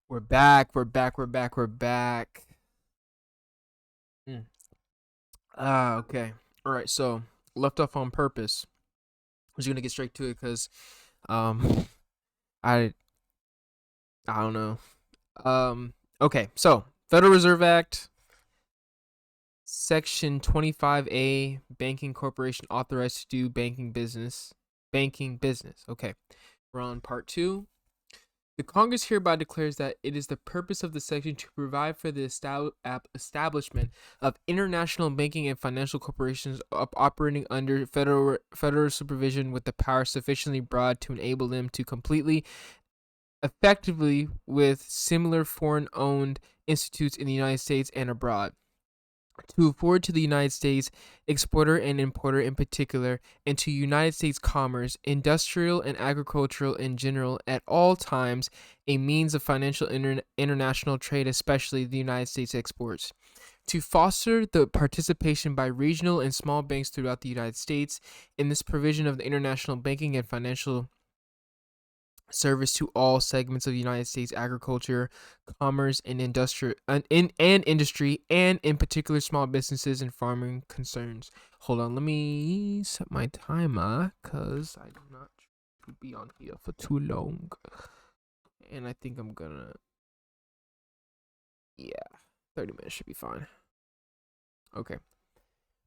We're back. We're back. We're back. We're back. Mm. Okay. All right. So left off on purpose. I'm just gonna get straight to it because, um, I I don't know. Okay. So Federal Reserve Act, Section 25A, banking corporation authorized to do banking business. Banking business. Okay. We're on part two. The Congress hereby declares that it is the purpose of the section to provide for the establishment of international banking and financial corporations operating under federal supervision with the power sufficiently broad to enable them to completely effectively with similar foreign-owned institutes in the United States and abroad to afford to the United States exporter and importer in particular, and to United States commerce, industrial and agricultural in general, at all times, a means of financial international trade, especially the United States exports. To foster the participation by regional and small banks throughout the United States in this provision of the international banking and financial service to all segments of the United States agriculture, commerce, and industry, and in particular small businesses and farming concerns. Hold on, let me set my timer because I do not to be on here for too long, and I think I'm gonna, yeah, 30 minutes should be fine. Okay,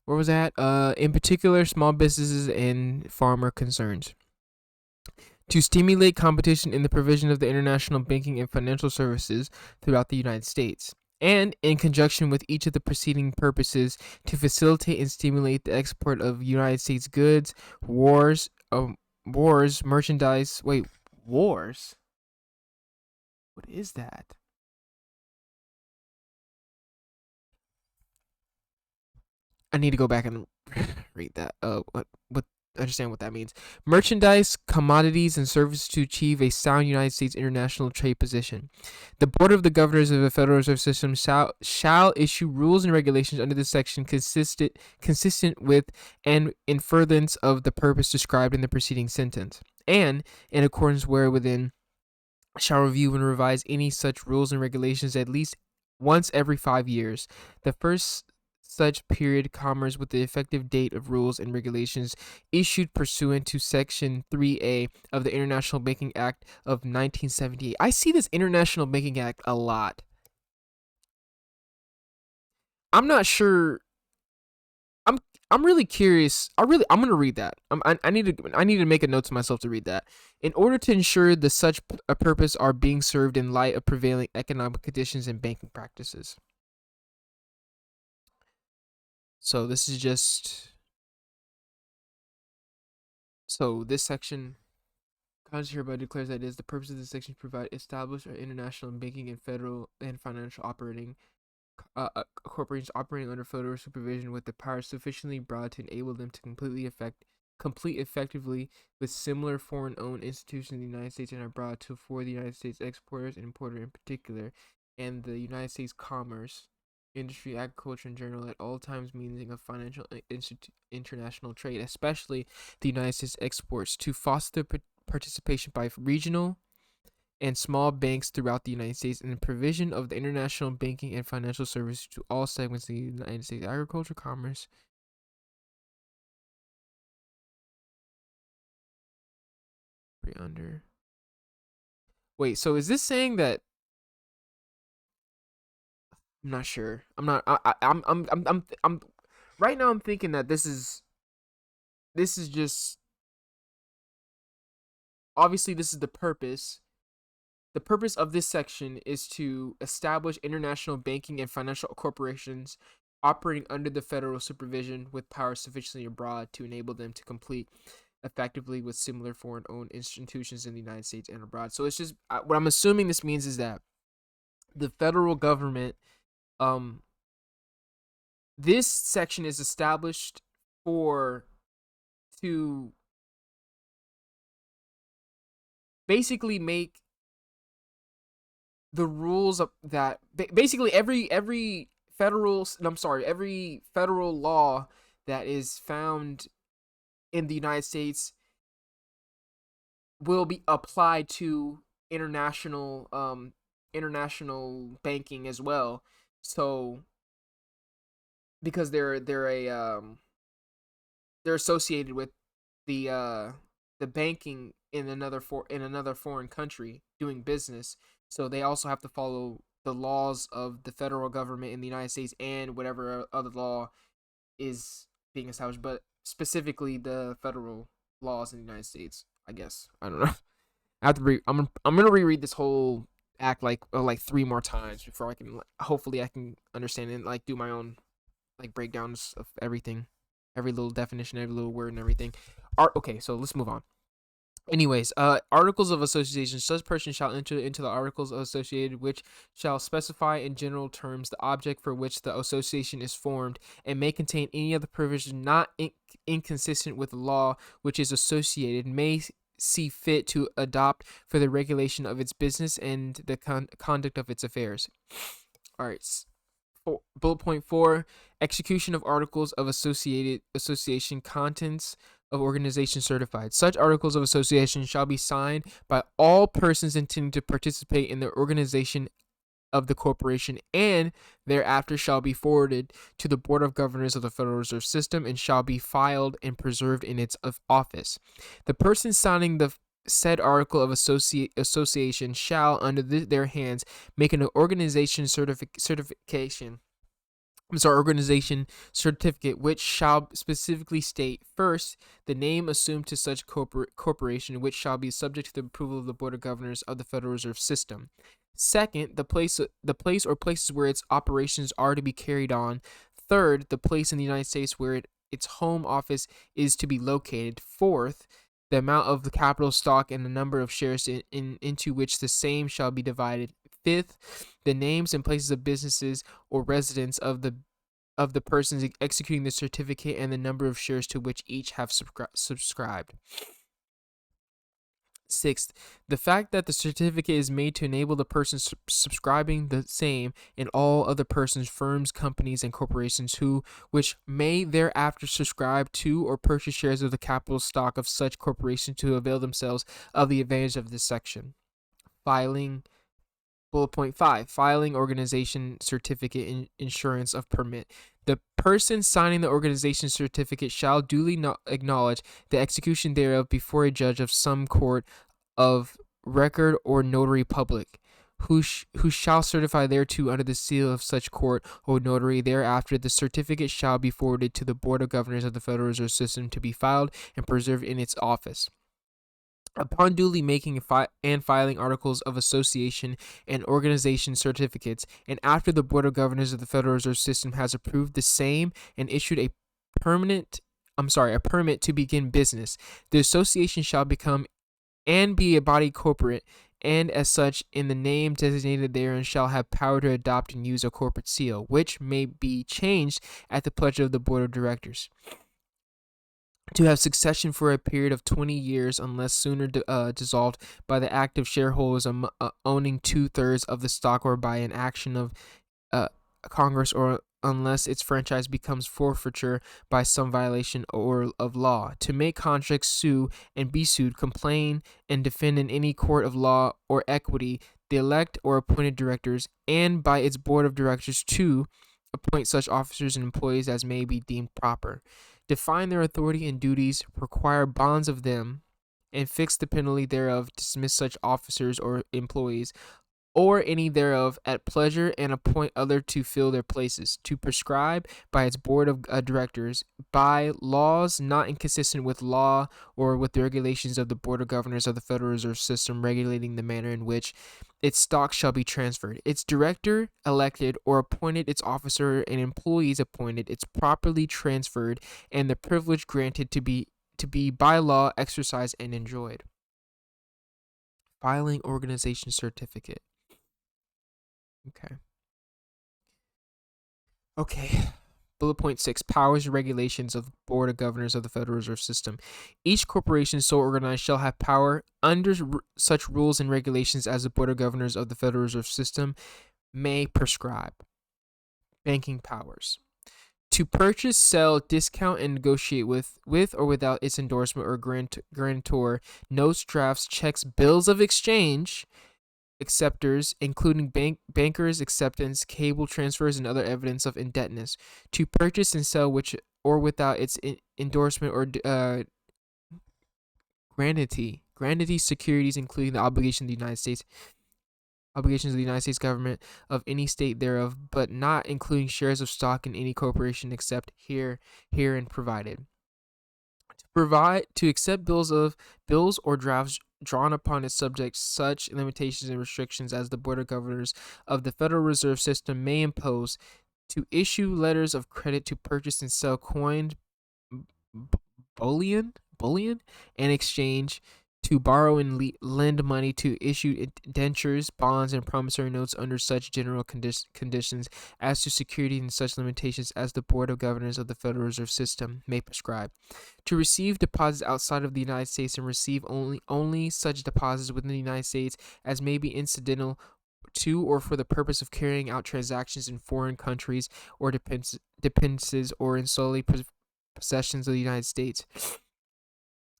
where was that? In particular, small businesses and farmer concerns. To stimulate competition in the provision of the international banking and financial services throughout the United States, and in conjunction with each of the preceding purposes, to facilitate and stimulate the export of United States goods, merchandise. Wait, wars? What is that? I need to go back and read that. What understand what that means. Merchandise, commodities, and services to achieve a sound United States international trade position. The Board of the Governors of the Federal Reserve System shall issue rules and regulations under this section consistent with and in furtherance of the purpose described in the preceding sentence, and in accordance wherewith shall review and revise any such rules and regulations at least once every 5 years. The first such period commerce with the effective date of rules and regulations issued pursuant to Section 3A of the International Banking Act of 1978. I see this International Banking Act a lot. I'm not sure. I'm I'm really curious. I'm gonna read that. I need to make a note to myself to read that. In order to ensure the such a purpose are being served in light of prevailing economic conditions and banking practices. So this is just so this section Congress hereby declares that it is the purpose of this section to provide established or international banking and federal and financial operating corporations operating under federal supervision with the power sufficiently broad to enable them to complete effectively with similar foreign-owned institutions in the United States and abroad to afford the United States exporters and importers in particular, and the United States commerce, industry, agriculture in general, at all times meaning of financial international trade, especially the United States exports, to foster participation by regional and small banks throughout the United States in the provision of the international banking and financial services to all segments of the United States agriculture, commerce. Under. Wait, so is this saying that I'm not sure. I'm not I'm right now I'm thinking that this is just obviously this is the purpose. The purpose of this section is to establish international banking and financial corporations operating under the federal supervision with power sufficiently abroad to enable them to complete effectively with similar foreign-owned institutions in the United States and abroad. So it's just what I'm assuming this means is that the federal government, um, this section is established for to basically make the rules of that basically every federal I'm sorry every federal law that is found in the United States will be applied to international international banking as well. So because they're associated with the banking in another foreign country doing business, so they also have to follow the laws of the federal government in the United States and whatever other law is being established, but specifically the federal laws in the United States. I guess I don't know. I have to I'm gonna reread this whole act like three more times before I can hopefully I can understand it and like do my own like breakdowns of everything, every little definition, every little word, and everything. Okay, so let's move on. Anyways, articles of association. Such person shall enter into the articles associated, which shall specify in general terms the object for which the association is formed, and may contain any other provision not inconsistent with the law which is associated, may see fit to adopt for the regulation of its business and the conduct of its affairs. All right. Bullet point 4: execution of articles of association, contents of organization certified. Such articles of association shall be signed by all persons intending to participate in the organization of the corporation, and thereafter shall be forwarded to the Board of Governors of the Federal Reserve System and shall be filed and preserved in its office. The person signing the said article of association shall, under their hands, make an organization organization certificate, which shall specifically state, first, the name assumed to such corporation, which shall be subject to the approval of the Board of Governors of the Federal Reserve System. Second, the place or places where its operations are to be carried on. Third, the place in the United States where its home office is to be located. Fourth, the amount of the capital stock and the number of shares into which the same shall be divided. Fifth, the names and places of businesses or residence of the persons executing the certificate and the number of shares to which each have subscribed. Sixth, the fact that the certificate is made to enable the person subscribing the same and all other persons, firms, companies, and corporations which may thereafter subscribe to or purchase shares of the capital stock of such corporation to avail themselves of the advantage of this section. Filing. Bullet point 5: filing organization certificate insurance of permit. The person signing the organization certificate shall duly acknowledge the execution thereof before a judge of some court of record or notary public, who shall certify thereto under the seal of such court or notary. Thereafter, the certificate shall be forwarded to the Board of Governors of the Federal Reserve System to be filed and preserved in its office. Upon duly making and filing articles of association and organization certificates, and after the Board of Governors of the Federal Reserve System has approved the same and issued a permit to begin business, the association shall become and be a body corporate, and as such, in the name designated therein, shall have power to adopt and use a corporate seal, which may be changed at the pleasure of the Board of Directors. To have succession for a period of 20 years unless sooner dissolved by the act of shareholders owning 2/3 of the stock or by an action of Congress, or unless its franchise becomes forfeiture by some violation or of law. To make contracts, sue and be sued, complain and defend in any court of law or equity the elect or appointed directors, and by its Board of Directors to appoint such officers and employees as may be deemed proper, define their authority and duties, require bonds of them, and fix the penalty thereof, dismiss such officers or employees, or any thereof at pleasure, and appoint other to fill their places, to prescribe by its Board of Directors, by laws not inconsistent with law or with the regulations of the Board of Governors of the Federal Reserve System, regulating the manner in which its stock shall be transferred, its director elected or appointed, its officer and employees appointed, its properly transferred, and the privilege granted to be by law exercised and enjoyed. Filing organization certificate. Okay. Bullet point 6: powers and regulations of the Board of Governors of the Federal Reserve System. Each corporation so organized shall have power under such rules and regulations as the Board of Governors of the Federal Reserve System may prescribe. Banking powers: to purchase, sell, discount, and negotiate with or without its endorsement or grantor, notes, drafts, checks, bills of exchange, acceptors, including bankers' acceptance, cable transfers, and other evidence of indebtedness, to purchase and sell which or without its endorsement or grantee securities, including the obligations of the United States government of any state thereof, but not including shares of stock in any corporation except herein provided. To accept bills or drafts drawn upon its subjects such limitations and restrictions as the Board of Governors of the Federal Reserve System may impose, to issue letters of credit to purchase and sell coined bullion and exchange, to borrow and lend money, to issue indentures, bonds, and promissory notes under such general conditions as to security and such limitations as the Board of Governors of the Federal Reserve System may prescribe, to receive deposits outside of the United States and receive only such deposits within the United States as may be incidental to or for the purpose of carrying out transactions in foreign countries or dependencies or in solely possessions of the United States,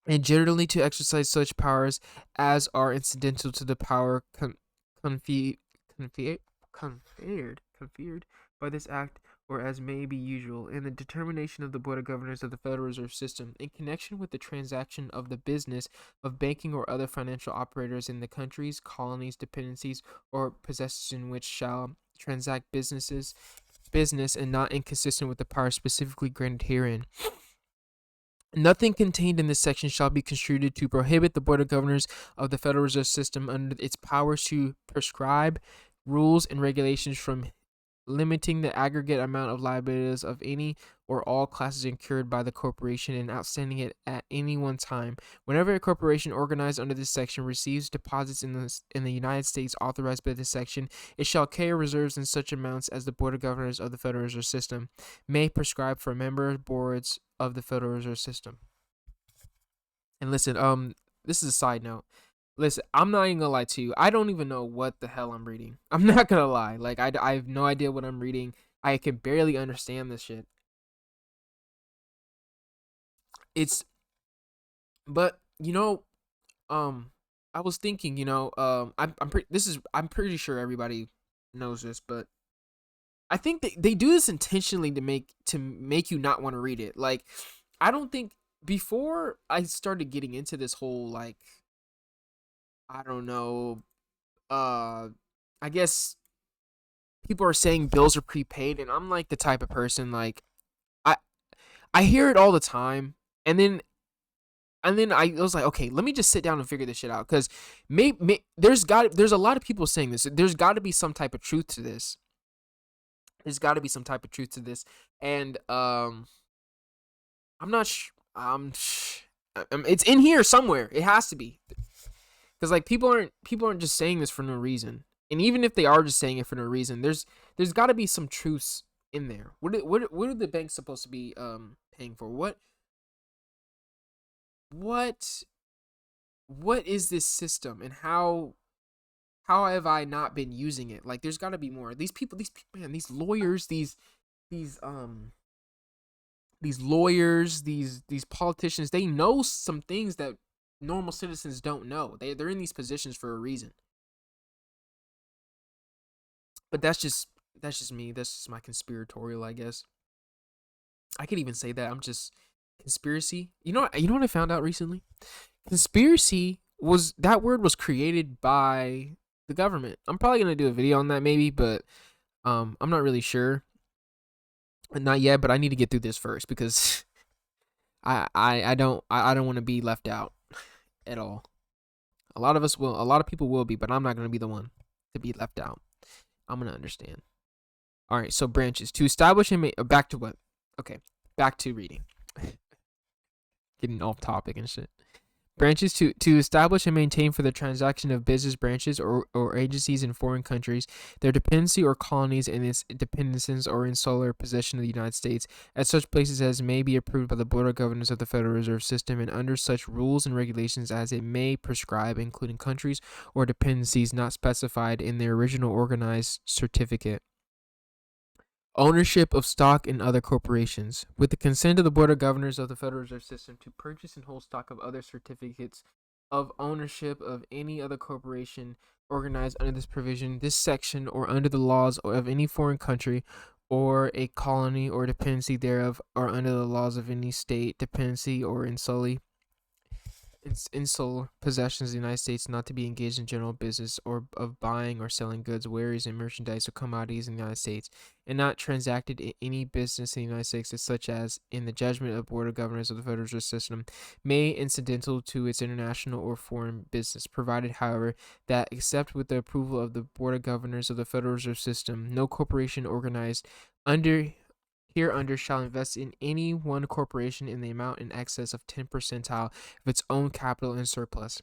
and generally to exercise such powers as are incidental to the power conferred by this act, or as may be usual in the determination of the Board of Governors of the Federal Reserve System in connection with the transaction of the business of banking or other financial operators in the countries, colonies, dependencies, or possessions which shall transact business and not inconsistent with the power specifically granted herein. Nothing contained in this section shall be construed to prohibit the Board of Governors of the Federal Reserve System under its powers to prescribe rules and regulations from limiting the aggregate amount of liabilities of any or all classes incurred by the corporation and outstanding it at any one time. Whenever a corporation organized under this section receives deposits in the United States authorized by this section, it shall carry reserves in such amounts as the Board of Governors of the Federal Reserve System may prescribe for member boards of the Federal Reserve System. And listen, this is a side note. Listen, I'm not even gonna lie to you. I don't even know what the hell I'm reading. I'm not gonna lie. Like, I have no idea what I'm reading. I can barely understand this shit. But I was thinking, I'm pretty sure everybody knows this, but I think they do this intentionally to make you not want to read it. Like, I don't think before I started getting into this whole, like, I don't know, I guess people are saying bills are prepaid, and I'm like the type of person, like, I I hear it all the time, and then I was like, okay, let me just sit down and figure this shit out, because there's a lot of people saying this. There's got to be some type of truth to this. And I'm not it's in here somewhere. It has to be, because like people aren't just saying this for no reason. And even if they are just saying it for no reason, there's got to be some truths in there. What are the banks supposed to be paying for? What is this system, and how have I not been using it? Like, there's got to be more. These people, man, these lawyers, these lawyers, these politicians, they know some things that normal citizens don't know. They're in these positions for a reason. But that's just me. That's just my conspiratorial, I guess. I could even say that I'm just conspiracy. You know what I found out recently? Conspiracy that word was created by the government. I'm probably gonna do a video on that maybe, but I'm not really sure. Not yet, but I need to get through this first, because I don't want to be left out at all. A lot of people will be, but I'm not gonna be the one to be left out. I'm gonna understand. All right, so branches to establish and back to what? Okay, back to reading. Getting off topic and shit. Branches to establish and maintain for the transaction of business branches or agencies in foreign countries, their dependency or colonies and its dependencies or in sole possession of the United States, at such places as may be approved by the Board of Governors of the Federal Reserve System, and under such rules and regulations as it may prescribe, including countries or dependencies not specified in the original organized certificate. Ownership of stock in other corporations. With the consent of the Board of Governors of the Federal Reserve System, to purchase and hold stock of other certificates of ownership of any other corporation organized under this provision, this section, or under the laws of any foreign country or a colony or dependency thereof, or under the laws of any state, dependency, or in sole possessions of the United States, not to be engaged in general business or of buying or selling goods, wares, and merchandise or commodities in the United States, and not transacted in any business in the United States, such as, in the judgment of the Board of Governors of the Federal Reserve System, may incidental to its international or foreign business, provided, however, that, except with the approval of the Board of Governors of the Federal Reserve System, no corporation organized under hereunder shall invest in any one corporation in the amount in excess of 10 percentile of its own capital in surplus,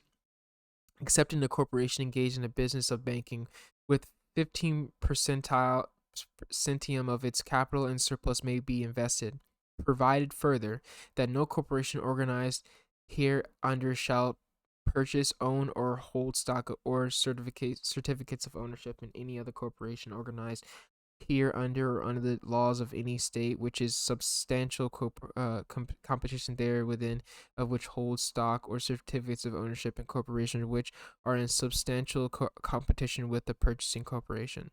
except in a corporation engaged in a business of banking with 15 percentile centium of its capital in surplus may be invested, provided further that no corporation organized hereunder shall purchase, own, or hold stock or certificates of ownership in any other corporation organized here under or under the laws of any state which is substantial competition there within, of which holds stock or certificates of ownership in corporations which are in substantial competition with the purchasing corporation.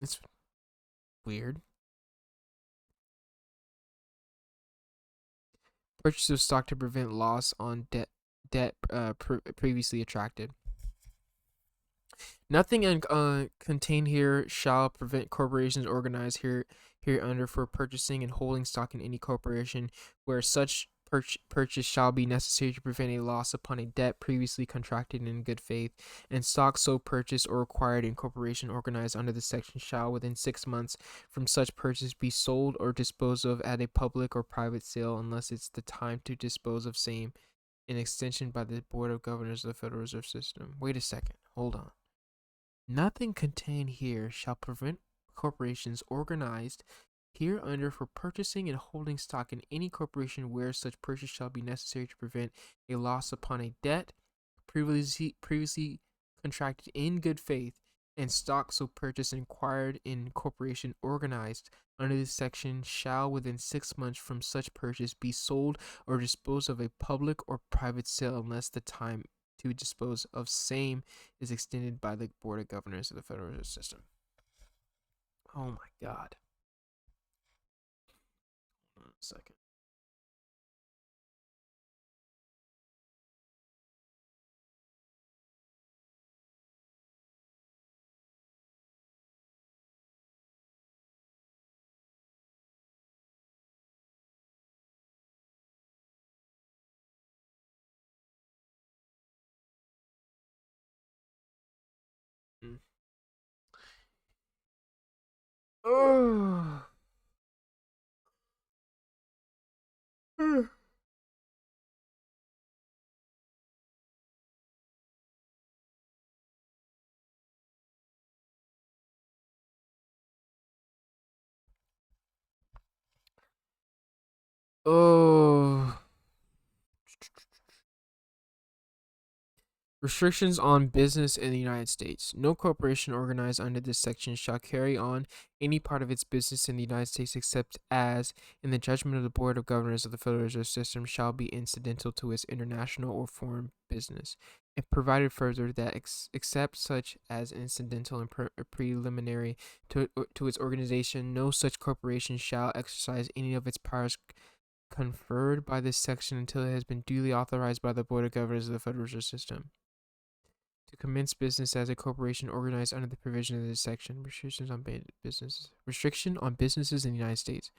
It's weird. Purchase of stock to prevent loss on debt previously attracted. Nothing contained here shall prevent corporations organized hereunder for purchasing and holding stock in any corporation where such purchase shall be necessary to prevent a loss upon a debt previously contracted in good faith, and stock so purchased or acquired in corporation organized under this section shall within 6 months from such purchase be sold or disposed of at a public or private sale, unless it's the time to dispose of same in extension by the Board of Governors of the Federal Reserve System. Wait a second, hold on. Nothing contained here shall prevent corporations organized hereunder for purchasing and holding stock in any corporation where such purchase shall be necessary to prevent a loss upon a debt previously contracted in good faith, and stock so purchased and acquired in corporation organized under this section shall within 6 months from such purchase be sold or disposed of a public or private sale, unless the time to dispose of same is extended by the Board of Governors of the Federal Reserve System. Oh my God. Hold on a second. Oh. Oh. Restrictions on business in the United States. No corporation organized under this section shall carry on any part of its business in the United States except as, in the judgment of the Board of Governors of the Federal Reserve System, shall be incidental to its international or foreign business. It provided further that except such as incidental and preliminary to its organization, no such corporation shall exercise any of its powers conferred by this section until it has been duly authorized by the Board of Governors of the Federal Reserve System to commence business as a corporation organized under the provision of this section. Restrictions on business. Restriction on businesses in the United States.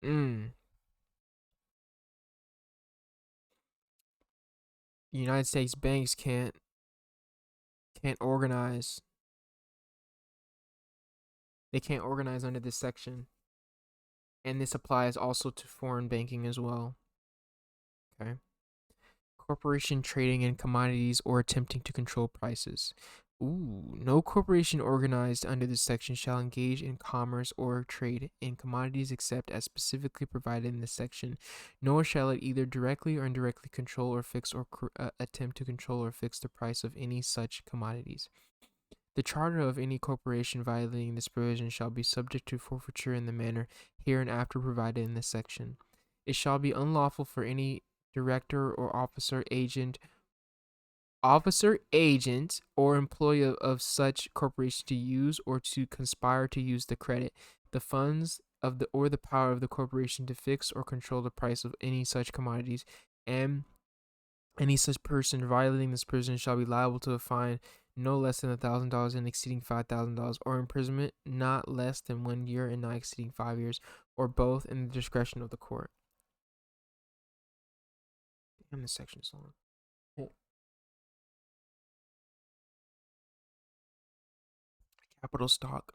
Mm. United States banks can't organize. They can't organize under this section. And this applies also to foreign banking as well. Okay. Corporation trading in commodities or attempting to control prices. No corporation organized under this section shall engage in commerce or trade in commodities except as specifically provided in this section, nor shall it either directly or indirectly control or fix or attempt to control or fix the price of any such commodities. The charter of any corporation violating this provision shall be subject to forfeiture in the manner hereinafter provided in this section. It shall be unlawful for any director or officer, agent, or employee of such corporation to use or to conspire to use the credit, the funds of the or the power of the corporation to fix or control the price of any such commodities, and any such person violating this provision shall be liable to a fine no less than $1,000 and exceeding $5,000, or imprisonment not less than 1 year and not exceeding 5 years, or both in the discretion of the court. Damn, this section's long. Capital stock.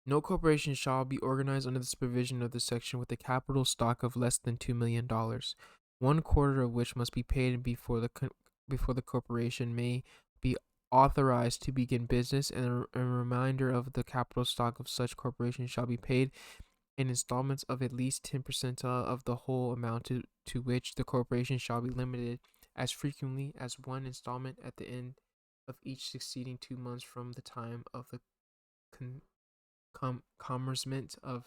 No corporation shall be organized under this provision of this section with a capital stock of less than $2 million, 1/4 of which must be paid before the corporation may be authorized to begin business, and a remainder of the capital stock of such corporation shall be paid in installments of at least 10% of the whole amount to which the corporation shall be limited, as frequently as one installment at the end of each succeeding 2 months from the time of the commencement of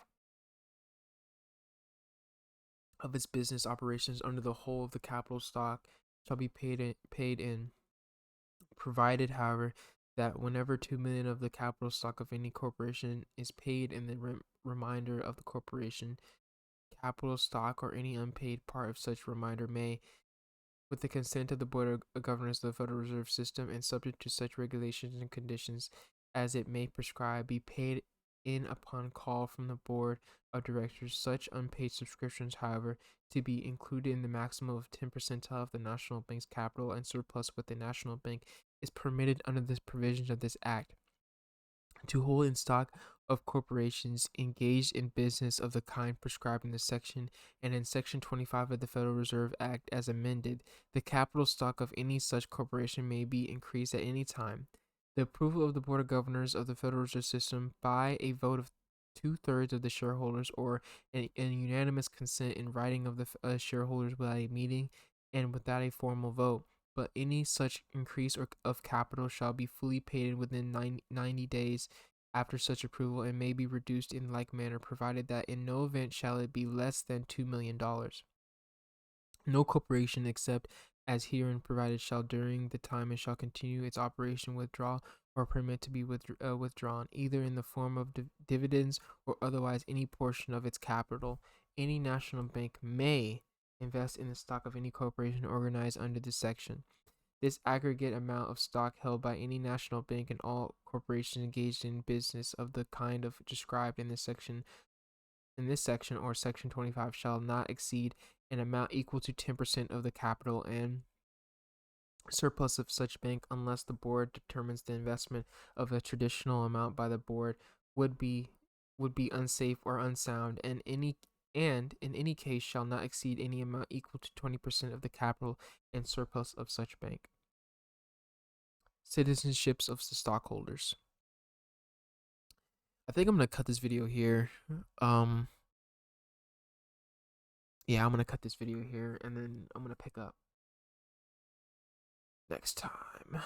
its business operations under the whole of the capital stock shall be paid in, provided, however, that whenever 2 million of the capital stock of any corporation is paid in the remainder of the corporation capital stock, or any unpaid part of such remainder may, with the consent of the Board of Governors of the Federal Reserve System and subject to such regulations and conditions as it may prescribe, be paid in upon call from the Board of Directors. Such unpaid subscriptions, however, to be included in the maximum of 10% of the National Bank's capital and surplus with the National Bank is permitted under the provisions of this Act. To hold in stock of corporations engaged in business of the kind prescribed in this section and in Section 25 of the Federal Reserve Act as amended, the capital stock of any such corporation may be increased at any time. The approval of the Board of Governors of the Federal Reserve System by a vote of 2/3 of the shareholders, or an unanimous consent in writing of the shareholders without a meeting and without a formal vote, but any such increase of capital shall be fully paid within 90 days after such approval, and may be reduced in like manner, provided that in no event shall it be less than $2 million. No corporation, except as herein provided, shall during the time it shall continue its operation withdraw or permit to be withdrawn, either in the form of dividends or otherwise, any portion of its capital. Any national bank may invest in the stock of any corporation organized under this section. This aggregate amount of stock held by any national bank and all corporations engaged in business of the kind of described in this section or Section 25 shall not exceed an amount equal to 10% of the capital and surplus of such bank, unless the board determines the investment of a traditional amount by the board would be unsafe or unsound, and in any case shall not exceed any amount equal to 20% of the capital and surplus of such bank. Citizenships of the stockholders. I think I'm gonna cut this video here. Yeah, I'm gonna cut this video here, and then I'm gonna pick up next time.